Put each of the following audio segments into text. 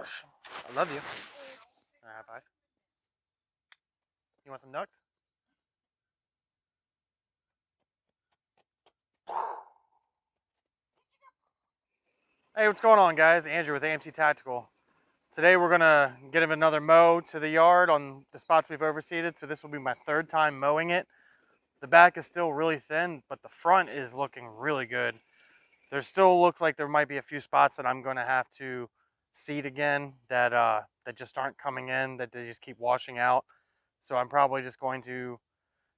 gosh. I love you. All right, bye. You want some nuts? Hey, what's going on, guys? Andrew with AMT Tactical. Today we're gonna get him another mow to the yard on the spots we've overseeded. So this will be my third time mowing it. The back is still really thin, but the front is looking really good. There still looks like there might be a few spots that I'm gonna have to seed again that just aren't coming in, that they just keep washing out. So I'm probably just going to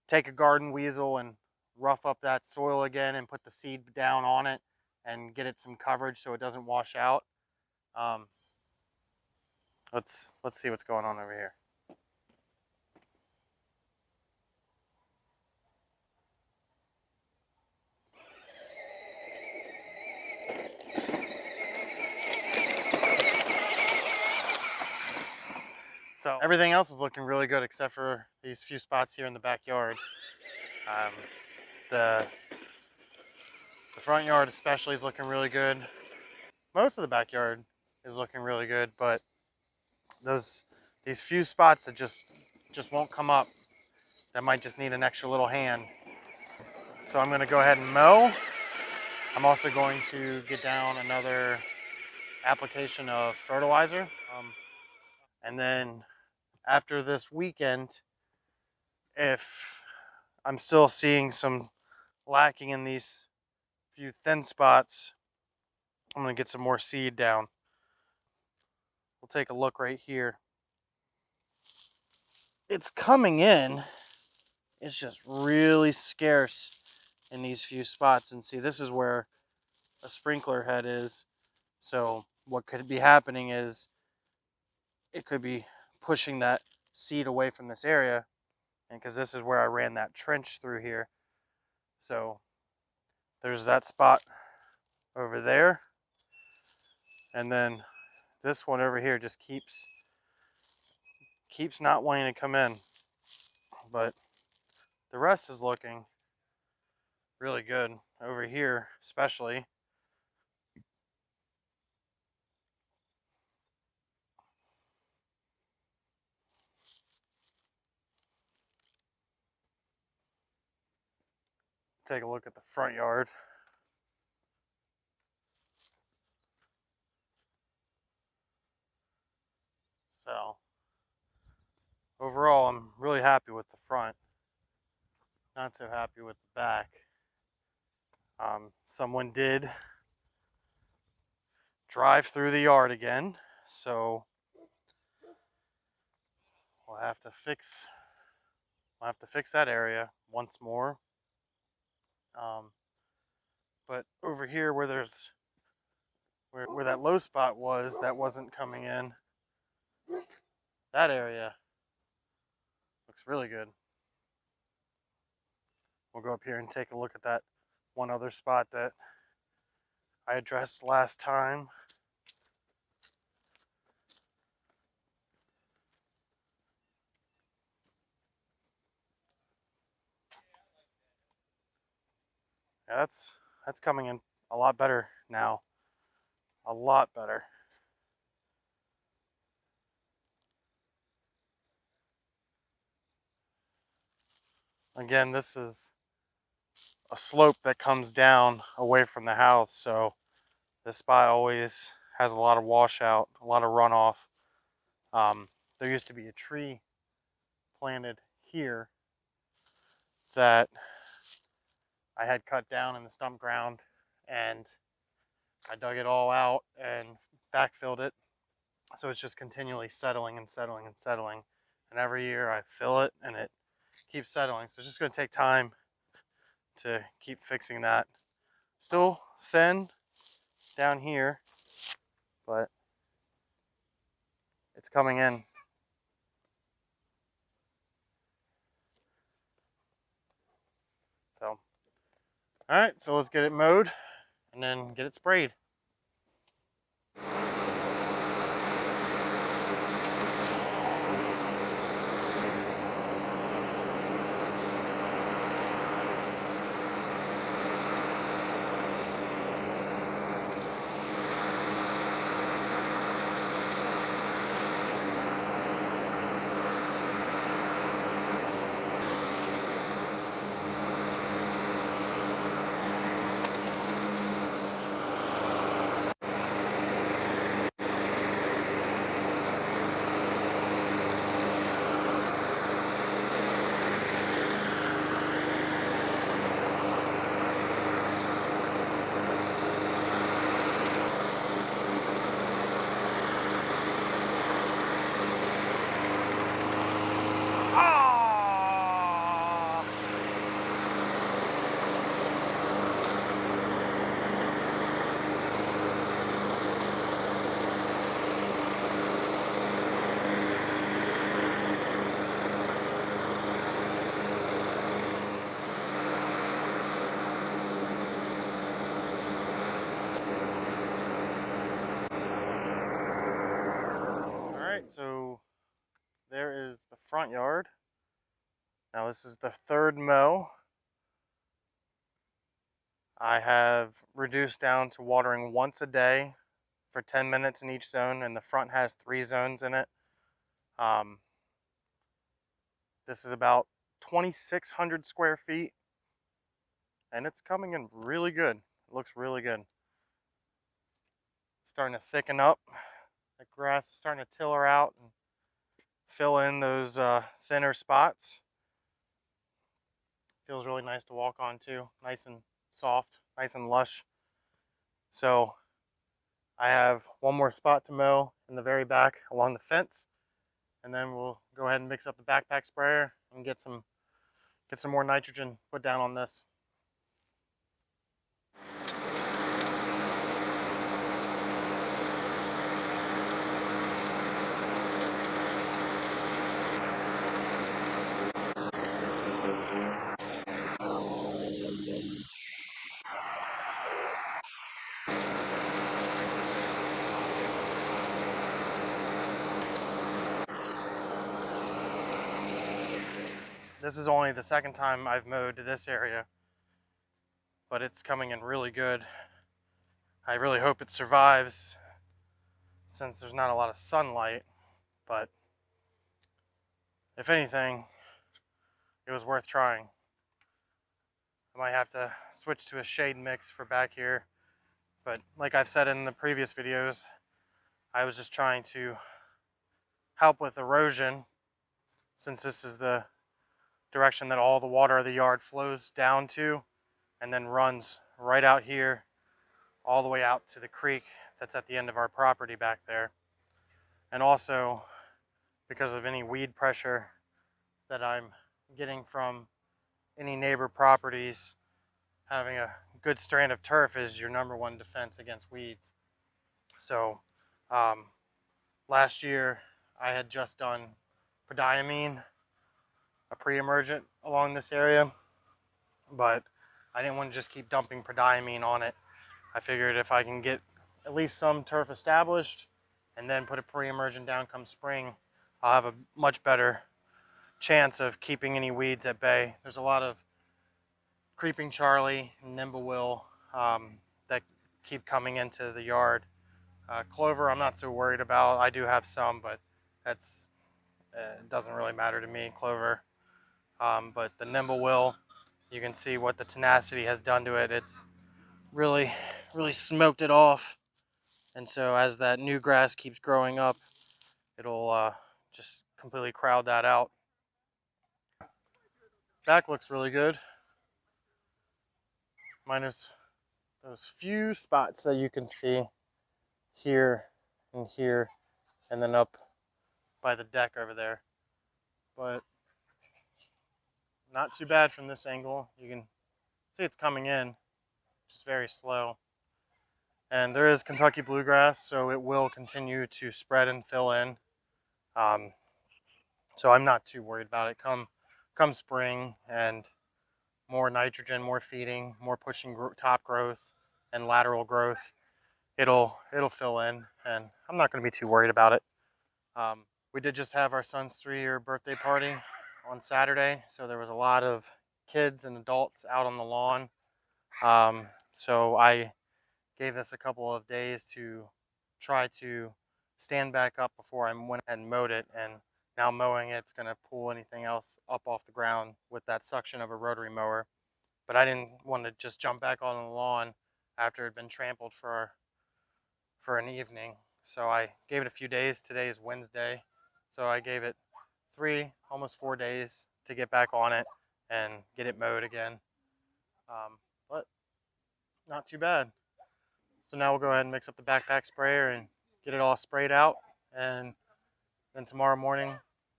take a garden weasel and rough up that soil again and put the seed down on it and get it some coverage so it doesn't wash out. Um, let's see what's going on over here. So everything else is looking really good except for these few spots here in the backyard. The front yard especially is looking really good. Most of the backyard is looking really good, but these few spots that just won't come up, that might just need an extra little hand. So I'm going to go ahead and mow. I'm also going to get down another application of fertilizer. And then after this weekend, if I'm still seeing some lacking in these few thin spots, I'm going to get some more seed down. We'll take a look right here. It's coming in. It's just really scarce in these few spots. And see, this is where a sprinkler head is. So what could be happening is it could be pushing that seed away from this area, and because this is where I ran that trench through here. So there's that spot over there, and then this one over here just keeps not wanting to come in, but the rest is looking really good over here, especially. Take a look at the front yard. So overall, I'm really happy with the front. Not so happy with the back. Someone did drive through the yard again, so we'll have to fix that area once more. But over here where where that low spot was that wasn't coming in, that area looks really good. We'll go up here and take a look at that one other spot that I addressed last time. Yeah, that's coming in a lot better now. A lot better. Again, this is a slope that comes down away from the house, so this spot always has a lot of washout, a lot of runoff. There used to be a tree planted here that I had cut down in the stump ground, and I dug it all out and backfilled it. So it's just continually settling and settling and settling. And every year I fill it and it keeps settling. So it's just going to take time to keep fixing that. Still thin down here, but it's coming in. So, all right, so let's get it mowed and then get it sprayed. front yard. Now this is the third mow. I have reduced down to watering once a day for 10 minutes in each zone, and the front has 3 zones in it. This is about 2,600 square feet, and it's coming in really good. It looks really good. Starting to thicken up. The grass is starting to tiller out and fill in those thinner spots. Feels really nice to walk on too. Nice and soft, nice and lush. So I have one more spot to mow in the very back along the fence, and then we'll go ahead and mix up the backpack sprayer and get some more nitrogen put down on this. This is only the second time I've mowed this area, but it's coming in really good. I really hope it survives since there's not a lot of sunlight, but if anything, it was worth trying. I might have to switch to a shade mix for back here, but like I've said in the previous videos, I was just trying to help with erosion, since this is the direction that all the water of the yard flows down to and then runs right out here all the way out to the creek that's at the end of our property back there. And also because of any weed pressure that I'm getting from any neighbor properties, having a good strand of turf is your #1 defense against weeds. So last year I had just done prodiamine, a pre-emergent along this area, but I didn't want to just keep dumping prodiamine on it. I figured if I can get at least some turf established and then put a pre-emergent down come spring, I'll have a much better chance of keeping any weeds at bay. There's a lot of creeping Charlie and Nimblewill that keep coming into the yard. Clover I'm not so worried about. I do have some, but that's it doesn't really matter to me, clover. But the Nimblewill, you can see what the tenacity has done to it. It's really smoked it off. And so as that new grass keeps growing up, it'll just completely crowd that out. Back looks really good, minus those few spots that you can see here and here, and then up by the deck over there. But not too bad from this angle. You can see it's coming in, just very slow. And there is Kentucky bluegrass, so it will continue to spread and fill in. So I'm not too worried about it. Come spring and more nitrogen, more feeding, more pushing top growth and lateral growth, it'll fill in, and I'm not going to be too worried about it. We did just have our son's 3-year birthday party on Saturday, so there was a lot of kids and adults out on the lawn. So I gave this a couple of days to try to stand back up before I went and mowed it, and now mowing it's going to pull anything else up off the ground with that suction of a rotary mower. But I didn't want to just jump back on the lawn after it had been trampled for an evening. So I gave it a few days. Today is Wednesday, so I gave it 3, almost 4 days to get back on it and get it mowed again. But not too bad. So now we'll go ahead and mix up the backpack sprayer and get it all sprayed out, and then tomorrow morning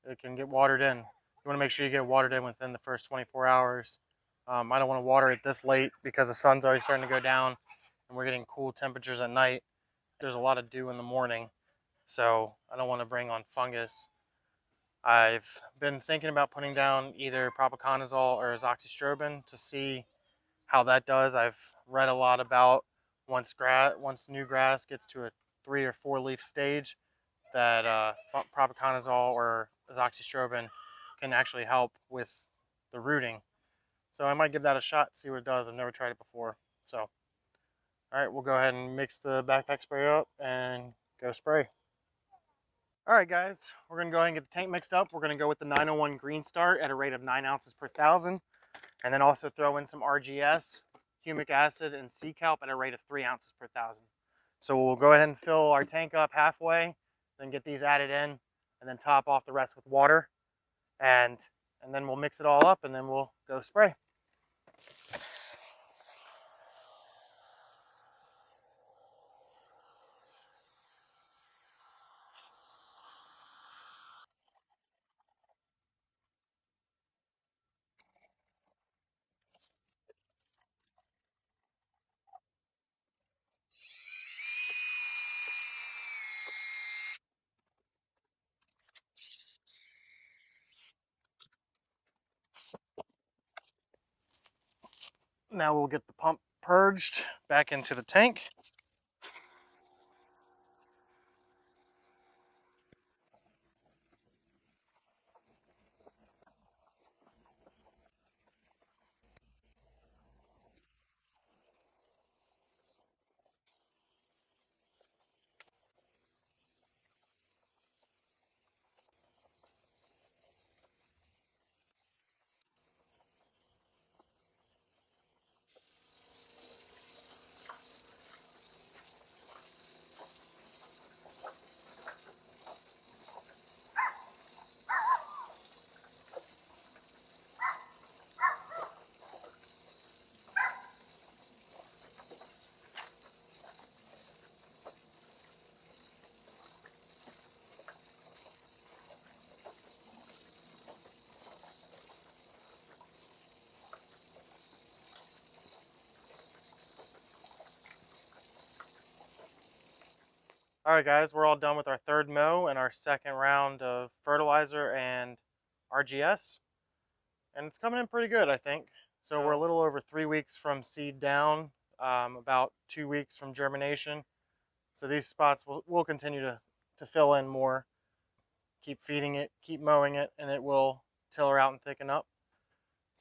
it can get watered in. You want to make sure you get watered in within the first 24 hours. I don't want to water it this late because the sun's already starting to go down and we're getting cool temperatures at night. There's a lot of dew in the morning, so I don't want to bring on fungus. I've been thinking about putting down either propiconazole or azoxystrobin to see how that does. I've read a lot about once new grass gets to a 3 or 4 leaf stage, that propiconazole or azoxystrobin can actually help with the rooting. So I might give that a shot, see what it does. I've never tried it before. So, all right, we'll go ahead and mix the backpack spray up and go spray. All right, guys, we're gonna go ahead and get the tank mixed up. We're gonna go with the 901 Green Start at a rate of 9 ounces per thousand, and then also throw in some RGS, humic acid, and sea kelp at a rate of 3 ounces per thousand. So we'll go ahead and fill our tank up halfway, then get these added in, and then top off the rest with water, and then we'll mix it all up, and then we'll go spray. Now we'll get the pump purged back into the tank. All right, guys, we're all done with our third mow and our second round of fertilizer and RGS, and it's coming in pretty good, I think. So we're a little over 3 weeks from seed down, about 2 weeks from germination. So these spots will continue to fill in more. Keep feeding it, keep mowing it, and it will tiller out and thicken up.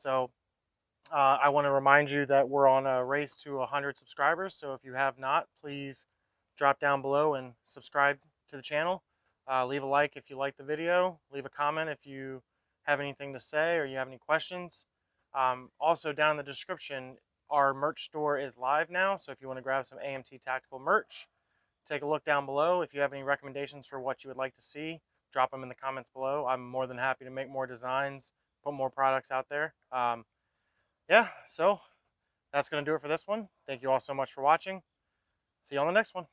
So I want to remind you that we're on a race to 100 subscribers. So if you have not, please drop down below and subscribe to the channel. Leave a like if you like the video. Leave a comment if you have anything to say or you have any questions. Also, down in the description, our merch store is live now. So if you want to grab some AMT Tactical merch, take a look down below. If you have any recommendations for what you would like to see, drop them in the comments below. I'm more than happy to make more designs, put more products out there. Yeah, so that's going to do it for this one. Thank you all so much for watching. See you on the next one.